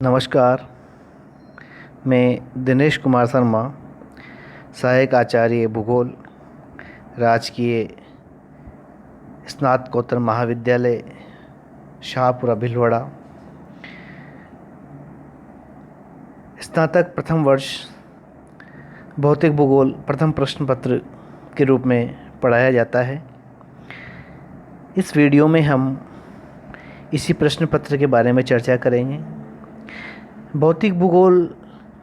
नमस्कार। मैं दिनेश कुमार शर्मा, सहायक आचार्य भूगोल, राजकीय स्नातकोत्तर महाविद्यालय शाहपुरा भीलवाड़ा, स्नातक प्रथम वर्ष भौतिक भूगोल प्रथम प्रश्न पत्र के रूप में पढ़ाया जाता है। इस वीडियो में हम इसी प्रश्न पत्र के बारे में चर्चा करेंगे। भौतिक भूगोल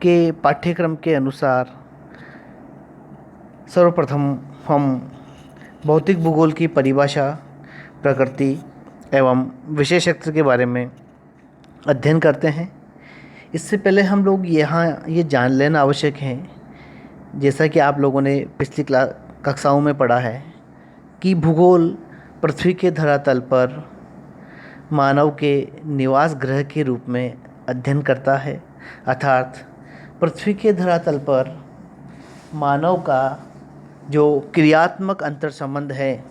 के पाठ्यक्रम के अनुसार सर्वप्रथम हम भौतिक भूगोल की परिभाषा, प्रकृति एवं विषय क्षेत्र के बारे में अध्ययन करते हैं। इससे पहले हम लोग यहाँ ये जान लेना आवश्यक है, जैसा कि आप लोगों ने पिछली कक्षाओं में पढ़ा है, कि भूगोल पृथ्वी के धरातल पर मानव के निवास ग्रह के रूप में अध्ययन करता है। अर्थात पृथ्वी के धरातल पर मानव का जो क्रियात्मक अंतर संबंध है,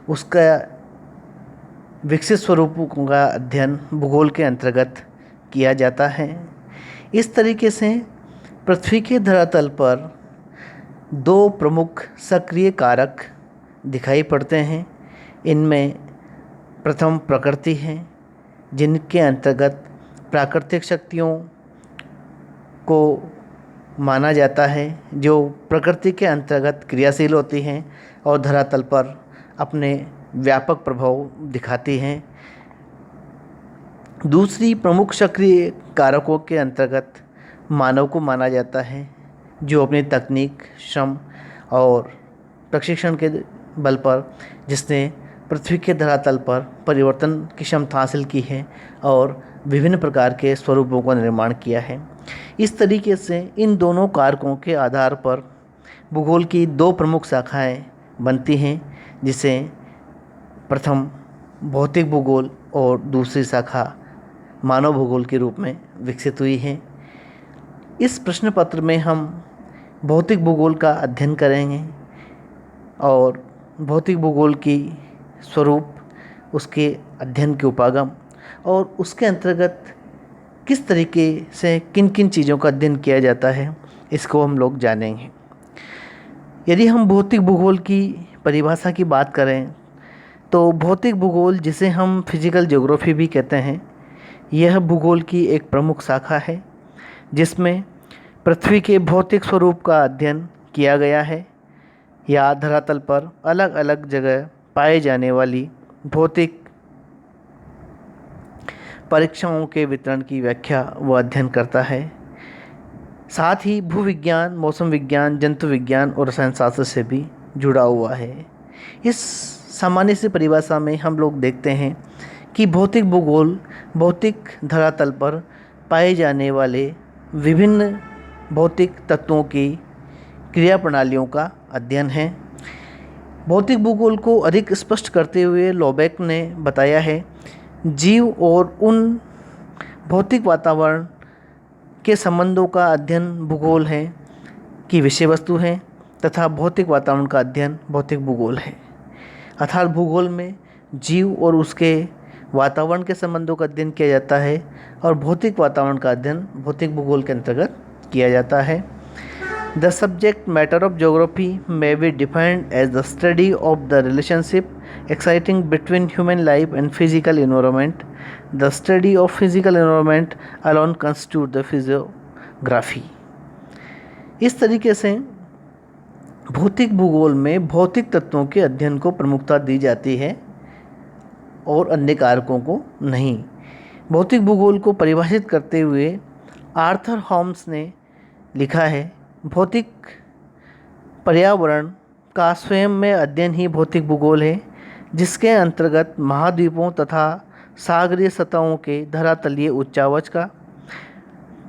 उसका विकसित स्वरूपों का अध्ययन भूगोल के अंतर्गत किया जाता है। इस तरीके से पृथ्वी के धरातल पर दो प्रमुख सक्रिय कारक दिखाई पड़ते हैं। इनमें प्रथम प्रकृति है, जिनके अंतर्गत प्राकृतिक शक्तियों को माना जाता है, जो प्रकृति के अंतर्गत क्रियाशील होती हैं और धरातल पर अपने व्यापक प्रभाव दिखाती हैं। दूसरी प्रमुख सक्रिय कारकों के अंतर्गत मानव को माना जाता है, जो अपनी तकनीक, श्रम और प्रशिक्षण के बल पर जिसने पृथ्वी के धरातल पर परिवर्तन की क्षमता हासिल की है और विभिन्न प्रकार के स्वरूपों का निर्माण किया है। इस तरीके से इन दोनों कारकों के आधार पर भूगोल की दो प्रमुख शाखाएं बनती हैं, जिसे प्रथम भौतिक भूगोल और दूसरी शाखा मानव भूगोल के रूप में विकसित हुई है। इस प्रश्न पत्र में हम भौतिक भूगोल का अध्ययन करेंगे और भौतिक भूगोल की स्वरूप, उसके अध्ययन के उपागम और उसके अंतर्गत किस तरीके से किन किन चीज़ों का अध्ययन किया जाता है, इसको हम लोग जानेंगे। यदि हम भौतिक भूगोल की परिभाषा की बात करें तो भौतिक भूगोल, जिसे हम फिजिकल ज्योग्राफी भी कहते हैं, यह भूगोल की एक प्रमुख शाखा है, जिसमें पृथ्वी के भौतिक स्वरूप का अध्ययन किया गया है या धरातल पर अलग अलग जगह पाए जाने वाली भौतिक परीक्षाओं के वितरण की व्याख्या व अध्ययन करता है। साथ ही भूविज्ञान, मौसम विज्ञान, जंतु विज्ञान और रसायन शास्त्र से भी जुड़ा हुआ है। इस सामान्य सी परिभाषा में हम लोग देखते हैं कि भौतिक भूगोल भौतिक धरातल पर पाए जाने वाले विभिन्न भौतिक तत्वों की क्रिया प्रणालियों का अध्ययन है। भौतिक भूगोल को अधिक स्पष्ट करते हुए लोबेक ने बताया है, जीव और उन भौतिक वातावरण के संबंधों का अध्ययन भूगोल है कि विषय वस्तु है, तथा भौतिक वातावरण का अध्ययन भौतिक भूगोल है। अर्थात भूगोल में जीव और उसके वातावरण के संबंधों का अध्ययन किया जाता है और भौतिक वातावरण का अध्ययन भौतिक भूगोल के अंतर्गत किया जाता है। The subject matter of geography may be defined as the study of the relationship existing between human life and physical environment. The study of physical environment alone constitutes the physiography. इस तरीके से भौतिक भूगोल में भौतिक तत्वों के अध्ययन को प्रमुखता दी जाती है और अन्य कारकों को नहीं। भौतिक भूगोल को परिभाषित करते हुए आर्थर होम्स ने लिखा है, भौतिक पर्यावरण का स्वयं में अध्ययन ही भौतिक भूगोल है, जिसके अंतर्गत महाद्वीपों तथा सागरीय सतहों के धरातलीय उच्चावच का,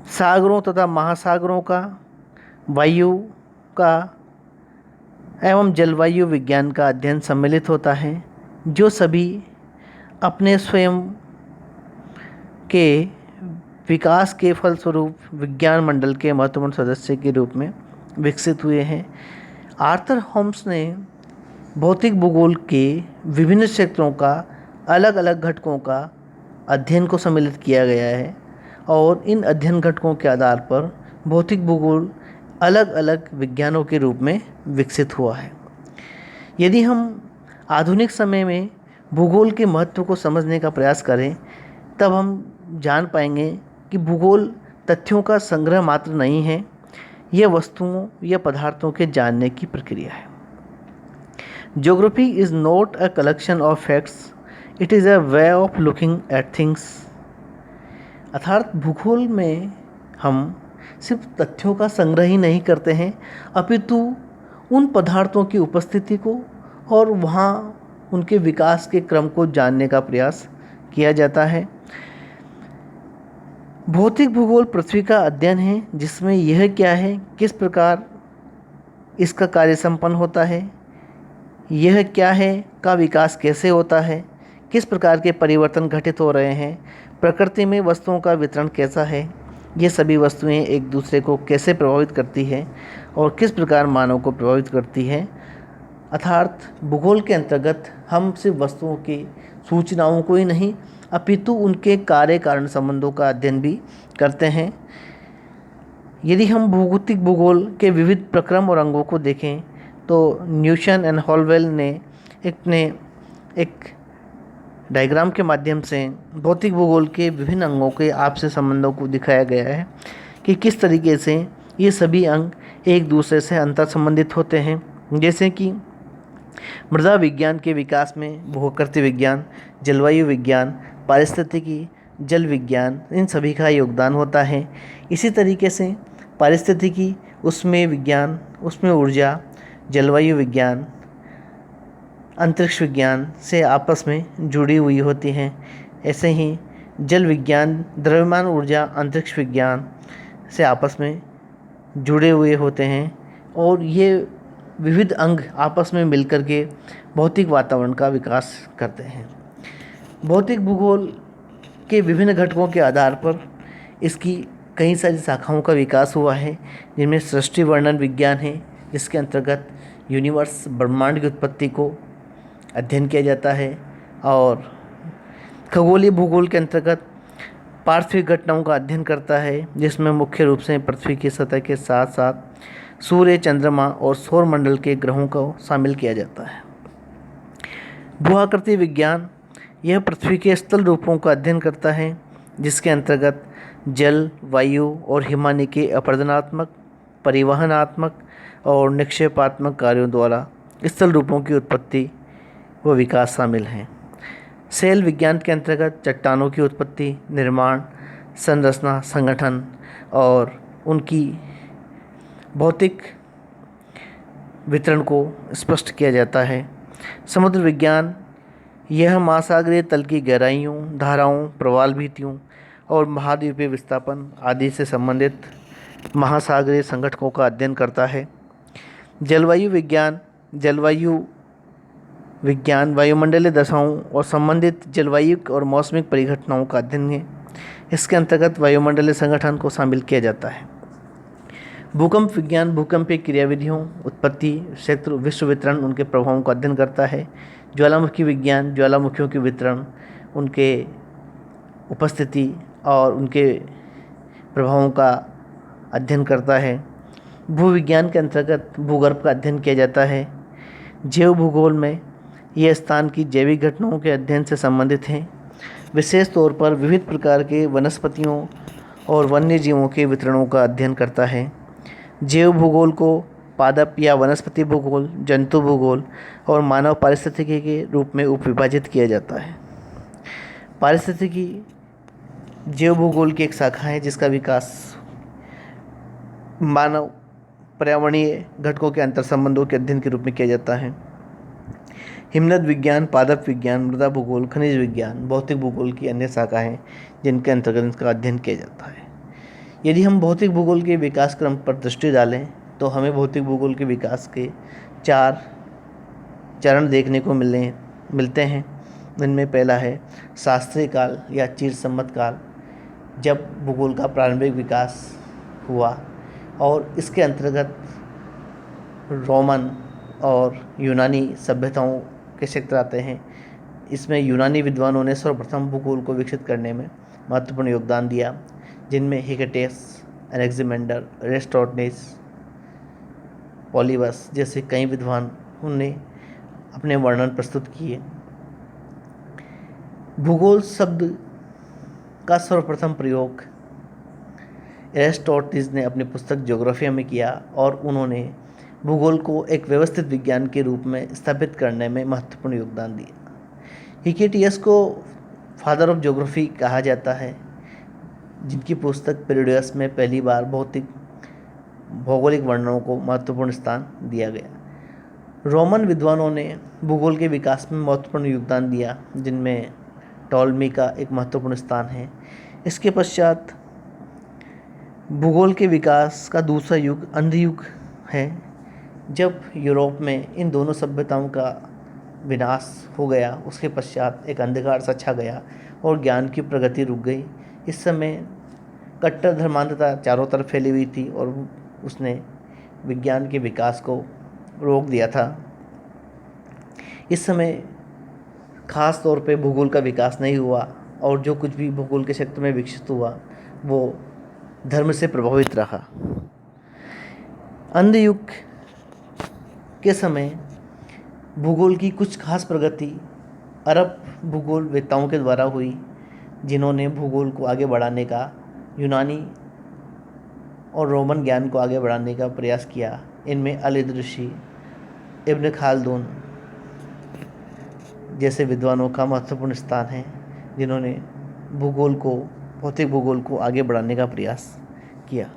सागरों तथा महासागरों का, वायु का एवं जलवायु विज्ञान का अध्ययन सम्मिलित होता है, जो सभी अपने स्वयं के विकास के फलस्वरूप विज्ञान मंडल के महत्वपूर्ण सदस्य के रूप में विकसित हुए हैं। आर्थर होम्स ने भौतिक भूगोल के विभिन्न क्षेत्रों का अलग अलग घटकों का अध्ययन को सम्मिलित किया गया है और इन अध्ययन घटकों के आधार पर भौतिक भूगोल अलग अलग विज्ञानों के रूप में विकसित हुआ है। यदि हम आधुनिक समय में भूगोल के महत्व को समझने का प्रयास करें, तब हम जान पाएंगे कि भूगोल तथ्यों का संग्रह मात्र नहीं है, यह वस्तुओं या पदार्थों के जानने की प्रक्रिया है। Geography is not a collection of facts, it is a way of looking at things. अर्थात भूगोल में हम सिर्फ तथ्यों का संग्रह ही नहीं करते हैं, अपितु उन पदार्थों की उपस्थिति को और वहाँ उनके विकास के क्रम को जानने का प्रयास किया जाता है। भौतिक भूगोल पृथ्वी का अध्ययन है, जिसमें यह क्या है, किस प्रकार इसका कार्य संपन्न होता है, यह क्या है का विकास कैसे होता है, किस प्रकार के परिवर्तन घटित हो रहे हैं, प्रकृति में वस्तुओं का वितरण कैसा है, ये सभी वस्तुएं एक दूसरे को कैसे प्रभावित करती है और किस प्रकार मानव को प्रभावित करती है। अर्थात भूगोल के अंतर्गत हम सिर्फ वस्तुओं की सूचनाओं को ही नहीं, अपितु उनके कार्य कारण संबंधों का अध्ययन भी करते हैं। यदि हम भौतिक भूगोल के विविध प्रक्रम और अंगों को देखें, तो न्यूशन एंड हॉलवेल ने एक डायग्राम के माध्यम से भौतिक भूगोल के विभिन्न अंगों के आपसी संबंधों को दिखाया गया है कि किस तरीके से ये सभी अंग एक दूसरे से अंतर संबंधित होते हैं। जैसे कि मृदा विज्ञान के विकास में भूप्रकृति विज्ञान, जलवायु विज्ञान, पारिस्थितिकी, जल विज्ञान, इन सभी का योगदान होता है। इसी तरीके से पारिस्थितिकी, उसमें विज्ञान, उसमें ऊर्जा, जलवायु विज्ञान, अंतरिक्ष विज्ञान से आपस में जुड़ी हुई होती हैं। ऐसे ही जल विज्ञान, द्रव्यमान ऊर्जा, अंतरिक्ष विज्ञान से आपस में जुड़े हुए होते हैं और ये विविध अंग आपस में मिलकर के भौतिक वातावरण का विकास करते हैं। भौतिक भूगोल के विभिन्न घटकों के आधार पर इसकी कई सारी शाखाओं का विकास हुआ है, जिनमें सृष्टि वर्णन विज्ञान है, जिसके अंतर्गत यूनिवर्स, ब्रह्मांड की उत्पत्ति को अध्ययन किया जाता है। और खगोलीय भूगोल के अंतर्गत पार्थिव घटनाओं का अध्ययन करता है, जिसमें मुख्य रूप से पृथ्वी की सतह के साथ साथ सूर्य, चंद्रमा और सौर मंडल के ग्रहों को शामिल किया जाता है। भूआकृति विज्ञान यह पृथ्वी के स्थल रूपों का अध्ययन करता है, जिसके अंतर्गत जल, वायु और हिमानी के अपरदनात्मक, परिवहनात्मक और निक्षेपात्मक कार्यों द्वारा स्थल रूपों की उत्पत्ति व विकास शामिल हैं। शैल विज्ञान के अंतर्गत चट्टानों की उत्पत्ति, निर्माण, संरचना, संगठन और उनकी भौतिक वितरण को स्पष्ट किया जाता है। समुद्र विज्ञान यह महासागरीय तल की गहराइयों, धाराओं, प्रवाल भित्तियों और महाद्वीपीय विस्थापन आदि से संबंधित महासागरीय संगठनों का अध्ययन करता है। जलवायु विज्ञान वायुमंडलीय दशाओं और संबंधित जलवायु और मौसमिक परिघटनाओं का अध्ययन है। इसके अंतर्गत वायुमंडलीय संगठन को शामिल किया जाता है। भूकंप विज्ञान भूकंपीय क्रियाविधियों, उत्पत्ति, क्षेत्र, विश्व वितरण, उनके प्रभावों का अध्ययन करता है। ज्वालामुखी विज्ञान ज्वालामुखियों के वितरण, उनके उपस्थिति और उनके प्रभावों का अध्ययन करता है। भूविज्ञान के अंतर्गत भूगर्भ का अध्ययन किया जाता है। जैव भूगोल में यह स्थान की जैविक घटनाओं के अध्ययन से संबंधित है, विशेष तौर पर विविध प्रकार के वनस्पतियों और वन्य जीवों के वितरणों का अध्ययन करता है। जैव भूगोल को पादप या वनस्पति भूगोल, जंतु भूगोल और मानव पारिस्थितिकी के रूप में उपविभाजित किया जाता है। पारिस्थितिकी जैव भूगोल की एक शाखा है, जिसका विकास मानव पर्यावरणीय घटकों के अंतर संबंधों के अध्ययन के रूप में किया जाता है। हिमनद विज्ञान, पादप विज्ञान, मृदा भूगोल, खनिज विज्ञान भौतिक भूगोल की अन्य शाखा हैं, जिनके अंतर्गत इसका अध्ययन किया जाता है। यदि हम भौतिक भूगोल के विकास क्रम पर दृष्टि डालें, तो हमें भौतिक भूगोल के विकास के 4 चरण देखने को मिलते हैं। इनमें पहला है शास्त्रीय काल या चीर सम्मत काल, जब भूगोल का प्रारंभिक विकास हुआ, और इसके अंतर्गत रोमन और यूनानी सभ्यताओं के क्षेत्र आते हैं। इसमें यूनानी विद्वानों ने सर्वप्रथम भूगोल को विकसित करने में महत्वपूर्ण योगदान दिया। जिनमें हिकेटियस, एनेक्सिमेंडर, एरिस्टोटेनिस, पॉलीबस जैसे कई विद्वानों ने अपने वर्णन प्रस्तुत किए। भूगोल शब्द का सर्वप्रथम प्रयोग एरिस्टोटेनिस ने अपनी पुस्तक ज्योग्राफिया में किया और उन्होंने भूगोल को एक व्यवस्थित विज्ञान के रूप में स्थापित करने में महत्वपूर्ण योगदान दिया। हिकेटियस को फादर ऑफ ज्योग्राफी कहा जाता है, जिनकी पुस्तक पेरिडियस में पहली बार भौगोलिक वर्णनों को महत्वपूर्ण स्थान दिया गया। रोमन विद्वानों ने भूगोल के विकास में महत्वपूर्ण योगदान दिया, जिनमें टॉलमी का एक महत्वपूर्ण स्थान है। इसके पश्चात भूगोल के विकास का दूसरा युग अंध युग है, जब यूरोप में इन दोनों सभ्यताओं का विनाश हो गया। उसके पश्चात एक अंधकार सा छा गया और ज्ञान की प्रगति रुक गई। इस समय कट्टर धर्मांधता चारों तरफ फैली हुई थी और उसने विज्ञान के विकास को रोक दिया था। इस समय खास तौर पे भूगोल का विकास नहीं हुआ और जो कुछ भी भूगोल के क्षेत्र में विकसित हुआ वो धर्म से प्रभावित रहा। अंध युग के समय भूगोल की कुछ खास प्रगति अरब भूगोल वेत्ताओं के द्वारा हुई, जिन्होंने भूगोल को आगे बढ़ाने का, यूनानी और रोमन ज्ञान को आगे बढ़ाने का प्रयास किया। इनमें अल इदरिसी, इब्न खालदून जैसे विद्वानों का महत्वपूर्ण स्थान है, जिन्होंने भौतिक भूगोल को आगे बढ़ाने का प्रयास किया।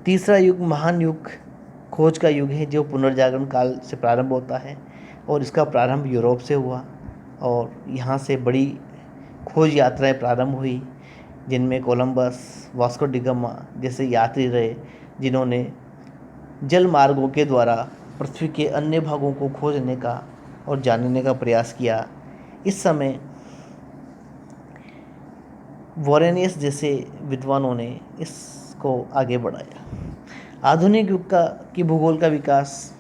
तीसरा युग महान युग खोज का युग है, जो पुनर्जागरण काल से प्रारंभ होता है और इसका प्रारंभ यूरोप से हुआ और यहाँ से बड़ी खोज यात्राएं प्रारंभ हुई, जिनमें कोलंबस, वास्को डी गामा जैसे यात्री रहे, जिन्होंने जल मार्गों के द्वारा पृथ्वी के अन्य भागों को खोजने का और जानने का प्रयास किया। इस समय वॉरेनियस जैसे विद्वानों ने इसको आगे बढ़ाया। आधुनिक युग की भूगोल का विकास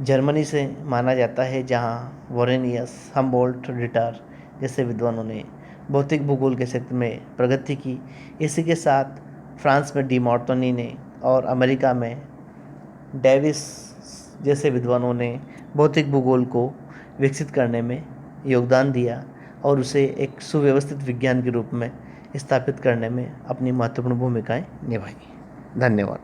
जर्मनी से माना जाता है, जहाँ वॉरेनियस, हम्बोल्ट, रिटर जैसे विद्वानों ने भौतिक भूगोल के क्षेत्र में प्रगति की। इसी के साथ फ्रांस में डी मॉर्टनी ने और अमेरिका में डेविस जैसे विद्वानों ने भौतिक भूगोल को विकसित करने में योगदान दिया और उसे एक सुव्यवस्थित विज्ञान के रूप में स्थापित करने में अपनी महत्वपूर्ण भूमिकाएं निभाई। धन्यवाद।